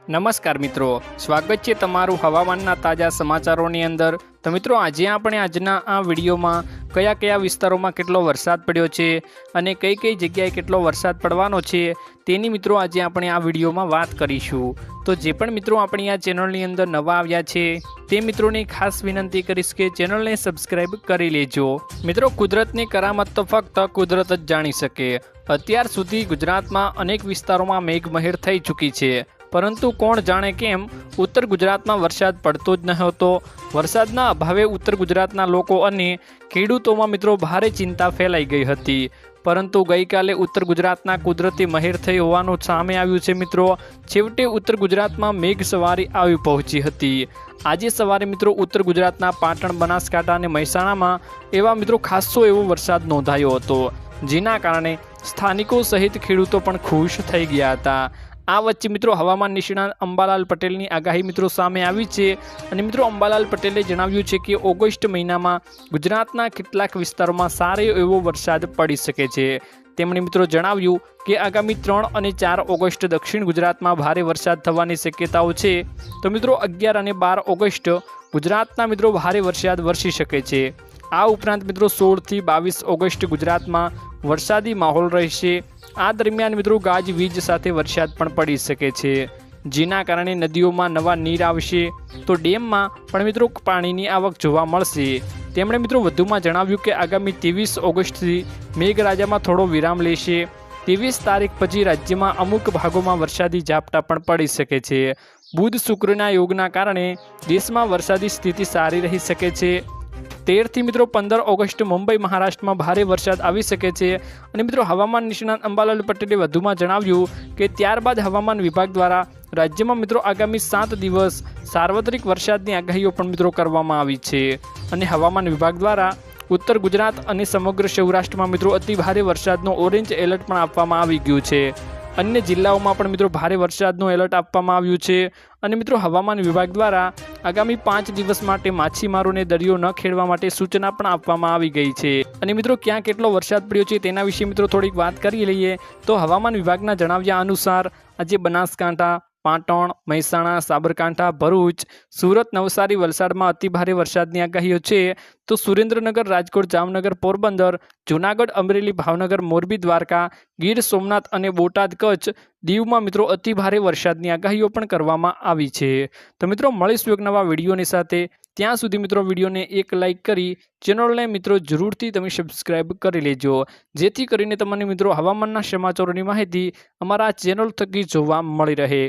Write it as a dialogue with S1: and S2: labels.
S1: નમસ્કાર મિત્રો, સ્વાગત છે તમારું હવામાનના તાજા સમાચારોની અંદર। તો મિત્રો, આજે આપણે આજના આ વિડીયોમાં કયા કયા વિસ્તારોમાં કેટલો વરસાદ પડ્યો છે અને કઈ કઈ જગ્યાએ કેટલો વરસાદ પડવાનો છે તેની મિત્રો આજે આપણે આ વિડીયોમાં વાત કરીશું। તો જે પણ મિત્રો આપણી આ ચેનલની અંદર નવા આવ્યા છે તે મિત્રોને ખાસ વિનંતી કરીશ કે ચેનલને સબસ્ક્રાઈબ કરી લેજો। મિત્રો, કુદરતની કરામત તો ફક્ત કુદરત જ જાણી શકે। અત્યાર સુધી ગુજરાતમાં અનેક વિસ્તારોમાં મેઘમહેર થઈ ચૂકી છે, પરંતુ કોણ જાણે કેમ ઉત્તર ગુજરાતમાં વરસાદ પડતો જ નહોતો। વરસાદના અભાવે ઉત્તર ગુજરાતના લોકો અને ખેડૂતોમાં મિત્રો ભારે ચિંતા ફેલાઈ ગઈ હતી, પરંતુ ગઈકાલે ઉત્તર ગુજરાતના કુદરતી મહેર થઈ હોવાનું સામે આવ્યું છે। મિત્રો, છેવટે ઉત્તર ગુજરાતમાં મેઘ સવારી આવી પહોંચી હતી। આજે સવારે મિત્રો ઉત્તર ગુજરાતના પાટણ, બનાસકાંઠા અને મહેસાણામાં એવા મિત્રો ખાસો એવો વરસાદ નોંધાયો હતો, જેના કારણે સ્થાનિકો સહિત ખેડૂતો પણ ખુશ થઈ ગયા હતા। આ વચ્ચે મિત્રો હવામાન નિષ્ણાત અંબાલાલ પટેલની આગાહી મિત્રો સામે આવી છે અને મિત્રો અંબાલાલ પટેલે જણાવ્યું છે કે ઓગસ્ટ મહિનામાં ગુજરાતના કેટલાક વિસ્તારોમાં સારો એવો વરસાદ પડી શકે છે। તેમણે મિત્રો જણાવ્યું કે આગામી 3 અને 4 ઓગસ્ટ દક્ષિણ ગુજરાતમાં ભારે વરસાદ થવાની શક્યતાઓ છે। તો મિત્રો 11 અને 12 ઓગસ્ટ ગુજરાતના મિત્રો ભારે વરસાદ વરસી શકે છે। આ ઉપરાંત મિત્રો 16 થી 22 ઓગસ્ટ ગુજરાતમાં વરસાદી માહોલ રહેશે। આ દરમિયાન મિત્રો ગાજવીજ સાથે વરસાદ પણ પડી શકે છે, જેના કારણે નદીઓમાં નવા નીર આવશે, તો ડેમમાં પણ મિત્રો પાણીની આવક જોવા મળશે। તેમણે મિત્રો વધુમાં જણાવ્યું કે આગામી 23 ઓગસ્ટથી મેઘરાજામાં થોડો વિરામ લેશે। 23 તારીખ પછી રાજ્યમાં અમુક ભાગોમાં વરસાદી ઝાપટા પણ પડી શકે છે। બુધ શુક્રના યોગના કારણે દેશમાં વરસાદી સ્થિતિ સારી રહી શકે છે। 13 થી મિત્રો 15 ઓગસ્ટ મુંબઈ, મહારાષ્ટ્રમાં ભારે વરસાદ આવી શકે છે અને મિત્રો હવામાન નિષ્ણાત અંબાલાલ પટેલે વધુમાં જણાવ્યું કે ત્યારબાદ હવામાન વિભાગ દ્વારા રાજ્યમાં મિત્રો આગામી 7 દિવસ સાર્વત્રિક વરસાદની આગાહીઓ પણ મિત્રો કરવામાં આવી છે અને હવામાન વિભાગ દ્વારા ઉત્તર ગુજરાત અને સમગ્ર સૌરાષ્ટ્રમાં મિત્રો અતિ ભારે વરસાદનો ઓરેન્જ એલર્ટ પણ આપવામાં આવી ગયું છે। અન્ય જિલ્લાઓમાં પણ મિત્રો ભારે વરસાદનું એલર્ટ આપવામાં આવ્યું છે અને મિત્રો હવામાન વિભાગ દ્વારા આગામી 5 દિવસ માટે માછીમારોને દરિયો ન ખેડવા માટે સૂચના પણ આપવામાં આવી ગઈ છે। અને મિત્રો ક્યાં કેટલો વરસાદ પડ્યો છે તેના વિશે મિત્રો થોડીક વાત કરી લઈએ। તો હવામાન વિભાગના જણાવ્યા અનુસાર આજે બનાસકાંઠા, પાટણ, મહેસાણા, સાબરકાંઠા, ભરૂચ, સુરત, નવસારી, વલસાડમાં અતિ ભારે વરસાદની આગાહીઓ છે। તો સુરેન્દ્રનગર, રાજકોટ, જામનગર, પોરબંદર, જૂનાગઢ, અમરેલી, ભાવનગર, મોરબી, દ્વારકા, ગીર સોમનાથ અને બોટાદ, કચ્છ, દીવમાં મિત્રો અતિ ભારે વરસાદની આગાહીઓ પણ કરવામાં આવી છે। તો મિત્રો મળીશું એક નવા વિડીયોની સાથે। ત્યાં સુધી મિત્રો વિડીયોને એક લાઇક કરી ચેનલને મિત્રો જરૂરથી તમે સબસ્ક્રાઈબ કરી લેજો, જેથી કરીને તમને મિત્રો હવામાનના સમાચારોની માહિતી અમારા ચેનલ થકી જોવા મળી રહે।